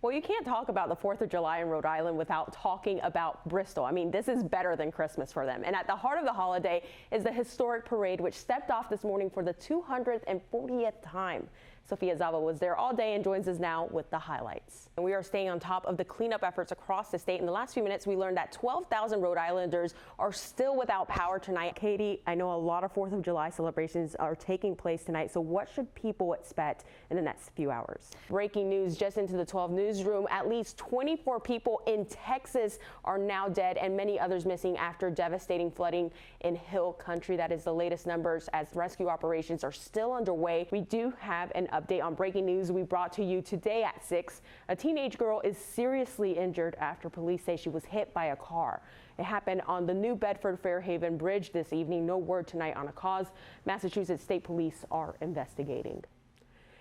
Well, you can't talk about the 4th of July in Rhode Island without talking about Bristol. I mean, this is better than Christmas for them. And at the heart of the holiday is the historic parade, which stepped off this morning for the 240th time. Sophia Zava was there all day and joins us now with the highlights. And we are staying on top of the cleanup efforts across the state. In the last few minutes, we learned that 12,000 Rhode Islanders are still without power tonight. Katie, I know a lot of 4th of July celebrations are taking place tonight. So what should people expect in the next few hours? Breaking news just into the 12 newsroom. At least 24 people in Texas are now dead and many others missing after devastating flooding in Hill Country. That is the latest numbers as rescue operations are still underway. We do have an update on breaking news we brought to you today at 6. A teenage girl is seriously injured after police say she was hit by a car. It happened on the New Bedford-Fairhaven Bridge this evening. No word tonight on a cause. Massachusetts State Police are investigating.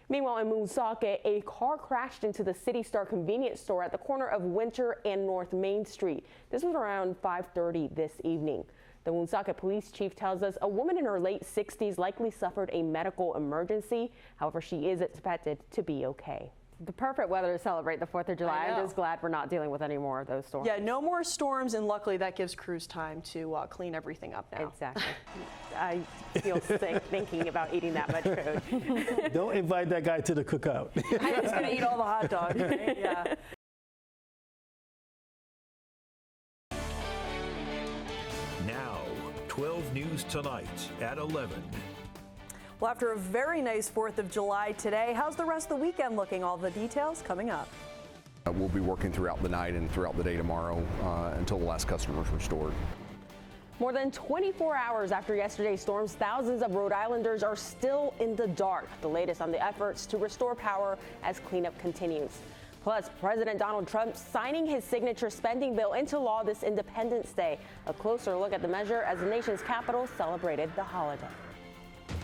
Meanwhile, in Woonsocket, a car crashed into the City Star convenience store at the corner of Winter and North Main Street. This was around 5:30 this evening. The Woonsocket police chief tells us a woman in her late 60s likely suffered a medical emergency. However, she is expected to be okay. The perfect weather to celebrate the 4th of July. I'm just glad we're not dealing with any more of those storms. Yeah, no more storms, and luckily that gives crews time to clean everything up now. Exactly. I feel sick thinking about eating that much food. Don't invite that guy to the cookout. I'm just going to eat all the hot dogs, right? Yeah. Now, 12 News Tonight at 11. Well, after a very nice 4th of July today, how's the rest of the weekend looking? All the details coming up. We'll be working throughout the night and throughout the day tomorrow until the last customer is restored. More than 24 hours after yesterday's storms, thousands of Rhode Islanders are still in the dark. The latest on the efforts to restore power as cleanup continues. Plus, President Donald Trump signing his signature spending bill into law this Independence Day. A closer look at the measure as the nation's capital celebrated the holiday.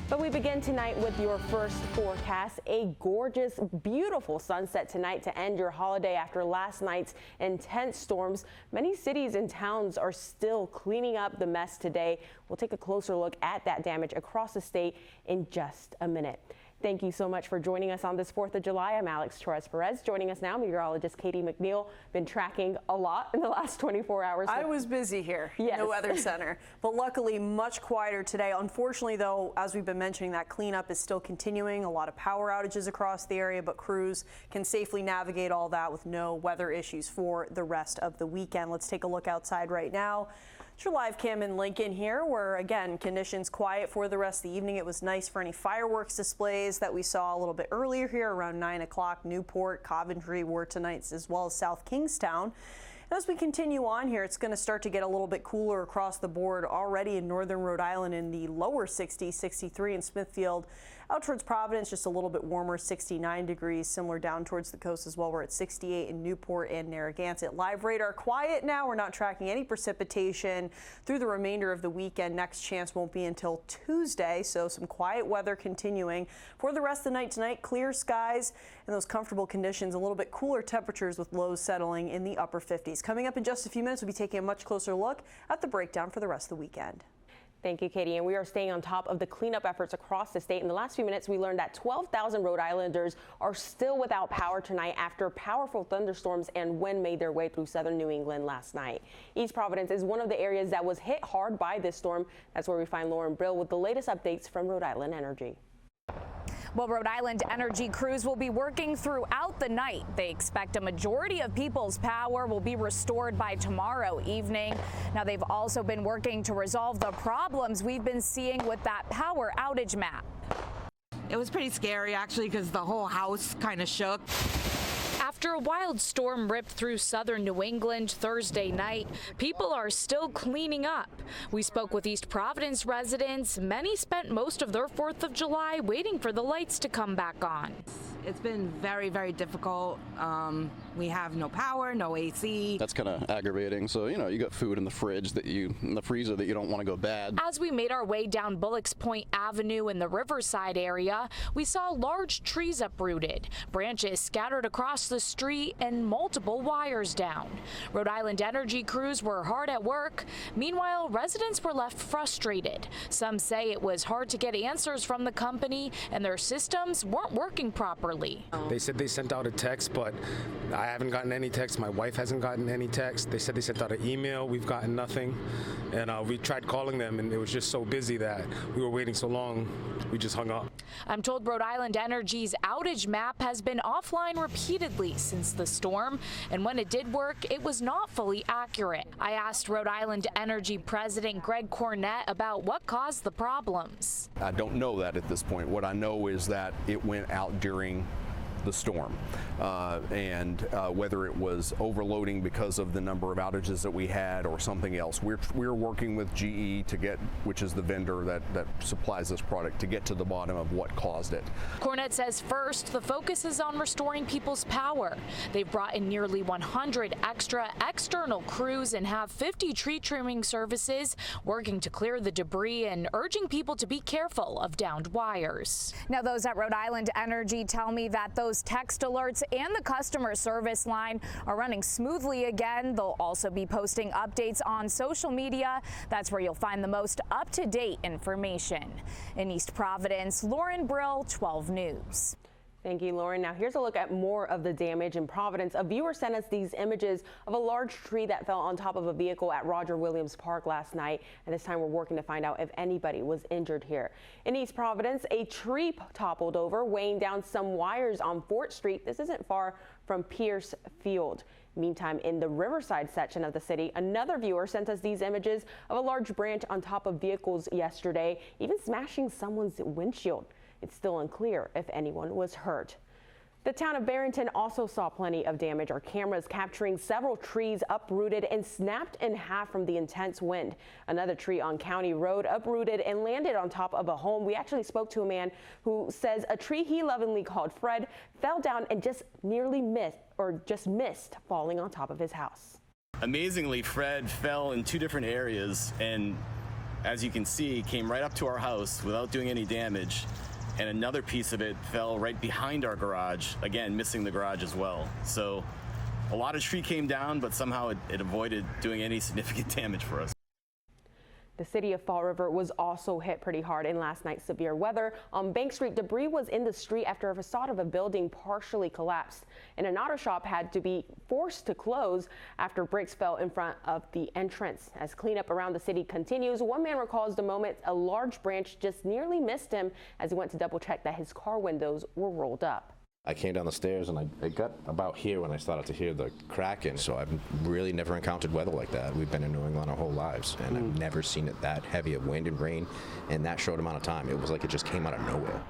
But we begin tonight with your first forecast. A gorgeous, beautiful sunset tonight to end your holiday after last night's intense storms. Many cities and towns are still cleaning up the mess today. We'll take a closer look at that damage across the state in just a minute. Thank you so much for joining us on this 4th of July. I'm Alex Torres-Perez. Joining us now, meteorologist Katie McNeil. Been tracking a lot in the last 24 hours. I was busy here in the Weather Center, but luckily much quieter today. Unfortunately, though, as we've been mentioning, that cleanup is still continuing. A lot of power outages across the area, but crews can safely navigate all that with no weather issues for the rest of the weekend. Let's take a look outside right now. It's your live cam in Lincoln here, where again conditions quiet for the rest of the evening. It was nice for any fireworks displays that we saw a little bit earlier here around 9 o'clock. Newport, Coventry were tonight's, as well as South Kingstown. And as we continue on here, it's going to start to get a little bit cooler across the board already in northern Rhode Island in the lower 60s, 63 in Smithfield. Out towards Providence, just a little bit warmer, 69 degrees. Similar down towards the coast as well. We're at 68 in Newport and Narragansett. Live radar quiet now. We're not tracking any precipitation through the remainder of the weekend. Next chance won't be until Tuesday, so some quiet weather continuing. For the rest of the night tonight, clear skies and those comfortable conditions, a little bit cooler temperatures with lows settling in the upper 50s. Coming up in just a few minutes, we'll be taking a much closer look at the breakdown for the rest of the weekend. Thank you, Katie. And we are staying on top of the cleanup efforts across the state. In the last few minutes, we learned that 12,000 Rhode Islanders are still without power tonight after powerful thunderstorms and wind made their way through southern New England last night. East Providence is one of the areas that was hit hard by this storm. That's where we find Lauren Brill with the latest updates from Rhode Island Energy. Well, Rhode Island Energy crews will be working throughout the night. They expect a majority of people's power will be restored by tomorrow evening. Now, they've also been working to resolve the problems we've been seeing with that power outage map. It was pretty scary, actually, because the whole house kind of shook. After a wild storm ripped through southern New England Thursday night, people are still cleaning up. We spoke with East Providence residents. Many spent most of their 4th of July waiting for the lights to come back on. It's been very, very difficult. We have no power, no AC. That's kind of aggravating. So, you know, you got food in the fridge in the freezer that you don't want to go bad. As we made our way down Bullocks Point Avenue in the Riverside area, we saw large trees uprooted, branches scattered across the street and multiple wires down. Rhode Island energy crews were hard at work. Meanwhile, residents were left frustrated. Some say it was hard to get answers from the company and their systems weren't working properly. They said they sent out a text, but I haven't gotten any text. My wife hasn't gotten any text. They said they sent out an email. We've gotten nothing. And we tried calling them, and it was just so busy that we were waiting so long, we just hung up. I'm told Rhode Island Energy's outage map has been offline repeatedly since the storm, and when it did work, it was not fully accurate. I asked Rhode Island Energy President Greg Cornett about what caused the problems. I don't know that at this point. What I know is that it went out during the storm, and whether it was overloading because of the number of outages that we had or something else. We're working with GE to get, which is the vendor that supplies this product, to get to the bottom of what caused it. Cornett says first, the focus is on restoring people's power. They've brought in nearly 100 extra external crews and have 50 tree trimming services working to clear the debris and urging people to be careful of downed wires. Now, those at Rhode Island Energy tell me that those text alerts and the customer service line are running smoothly again. They'll also be posting updates on social media. That's where you'll find the most up-to-date information. In East Providence, Lauren Brill, 12 News. Thank you, Lauren. Now here's a look at more of the damage in Providence. A viewer sent us these images of a large tree that fell on top of a vehicle at Roger Williams Park last night. And this time we're working to find out if anybody was injured here. In East Providence, a tree toppled over, weighing down some wires on Fort Street. This isn't far from Pierce Field. Meantime, in the Riverside section of the city, another viewer sent us these images of a large branch on top of vehicles yesterday, even smashing someone's windshield. It's still unclear if anyone was hurt. The town of Barrington also saw plenty of damage. Our cameras capturing several trees uprooted and snapped in half from the intense wind. Another tree on County Road uprooted and landed on top of a home. We actually spoke to a man who says a tree he lovingly called Fred fell down and just missed falling on top of his house. Amazingly, Fred fell in two different areas, and as you can see, came right up to our house without doing any damage. And another piece of it fell right behind our garage, again, missing the garage as well. So a lot of tree came down, but somehow it avoided doing any significant damage for us. The city of Fall River was also hit pretty hard in last night's severe weather. On Bank Street, debris was in the street after a facade of a building partially collapsed, and an auto shop had to be forced to close after bricks fell in front of the entrance. As cleanup around the city continues, one man recalls the moment a large branch just nearly missed him as he went to double check that his car windows were rolled up. I came down the stairs and I got about here when I started to hear the cracking. So I've really never encountered weather like that. We've been in New England our whole lives, and I've never seen it that heavy of wind and rain in that short amount of time. It was like it just came out of nowhere.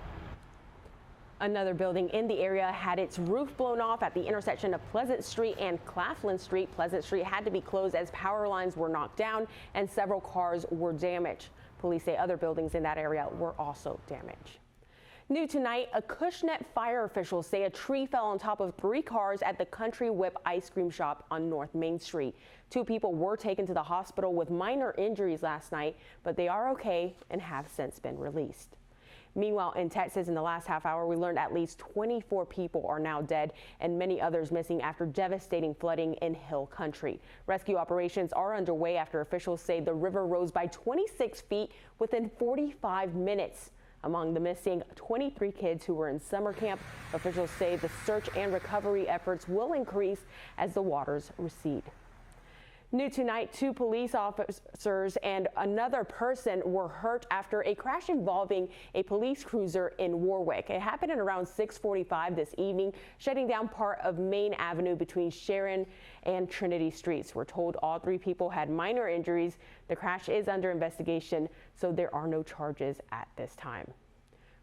Another building in the area had its roof blown off at the intersection of Pleasant Street and Claflin Street. Pleasant Street had to be closed as power lines were knocked down and several cars were damaged. Police say other buildings in that area were also damaged. New tonight, Acushnet fire officials say a tree fell on top of 3 cars at the Country Whip ice cream shop on North Main Street. 2 people were taken to the hospital with minor injuries last night, but they are okay and have since been released. Meanwhile, in Texas, in the last half hour, we learned at least 24 people are now dead and many others missing after devastating flooding in Hill Country. Rescue operations are underway after officials say the river rose by 26 feet within 45 minutes. Among the missing, 23 kids who were in summer camp. Officials say the search and recovery efforts will increase as the waters recede. New tonight, 2 police officers and another person were hurt after a crash involving a police cruiser in Warwick. It happened at around 6:45 this evening, shutting down part of Main Avenue between Sharon and Trinity Streets. We're told all 3 people had minor injuries. The crash is under investigation, so there are no charges at this time.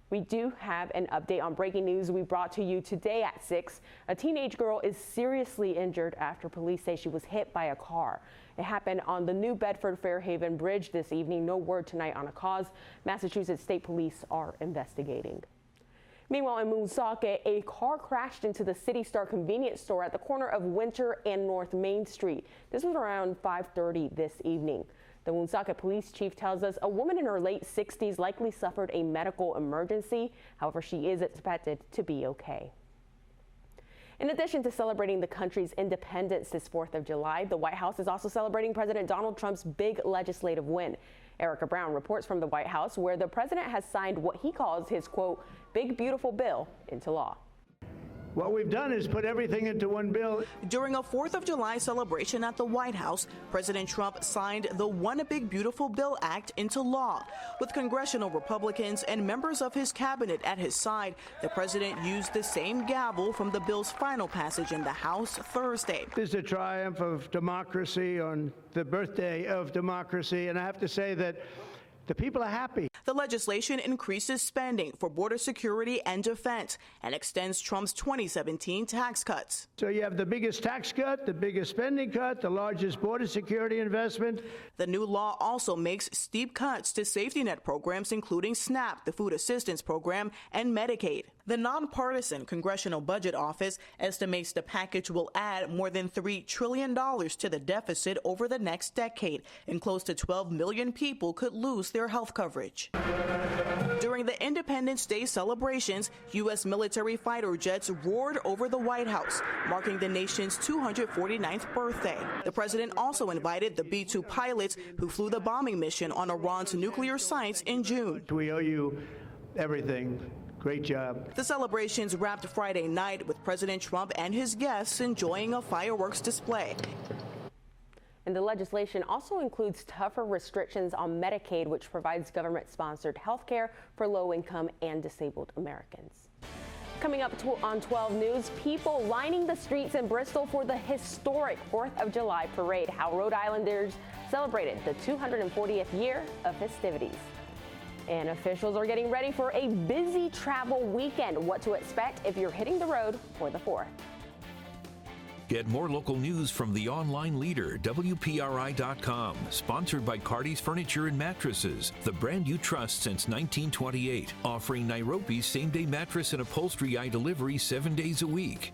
We do have an update on breaking news we brought to you today at 6. A teenage girl is seriously injured after police say she was hit by a car. It happened on the New Bedford-Fairhaven Bridge this evening. No word tonight on a cause. Massachusetts State Police are investigating. Meanwhile, in Woonsocket, a car crashed into the City Star convenience store at the corner of Winter and North Main Street. This was around 5:30 this evening. The Woonsocket police chief tells us a woman in her late 60s likely suffered a medical emergency. However, she is expected to be okay. In addition to celebrating the country's independence this 4th of July, the White House is also celebrating President Donald Trump's big legislative win. Erica Brown reports from the White House, where the president has signed what he calls his, quote, big beautiful bill into law. What we've done is put everything into one bill. During a 4th of July celebration at the White House, President Trump signed the One Big Beautiful Bill Act into law. With congressional Republicans and members of his cabinet at his side, the president used the same gavel from the bill's final passage in the House Thursday. This is a triumph of democracy on the birthday of democracy, and I have to say that the people are happy. The legislation increases spending for border security and defense and extends Trump's 2017 tax cuts. So you have the biggest tax cut, the biggest spending cut, the largest border security investment. The new law also makes steep cuts to safety net programs, including SNAP, the Food Assistance Program, and Medicaid. The nonpartisan Congressional Budget Office estimates the package will add more than $3 trillion to the deficit over the next decade, and close to 12 million people could lose their health coverage. During the Independence Day celebrations, U.S. military fighter jets roared over the White House, marking the nation's 249th birthday. The president also invited the B-2 pilots who flew the bombing mission on Iran's nuclear sites in June. We owe you everything. Great job. The celebrations wrapped Friday night with President Trump and his guests enjoying a fireworks display. And the legislation also includes tougher restrictions on Medicaid, which provides government-sponsored health care for low-income and disabled Americans. Coming up on 12 News, people lining the streets in Bristol for the historic 4th of July parade, how Rhode Islanders celebrated the 240th year of festivities. And officials are getting ready for a busy travel weekend. What to expect if you're hitting the road for the 4th. Get more local news from the online leader, WPRI.com. Sponsored by Cardi's Furniture and Mattresses, the brand you trust since 1928. Offering Nairobi's same-day mattress and upholstery delivery 7 days a week.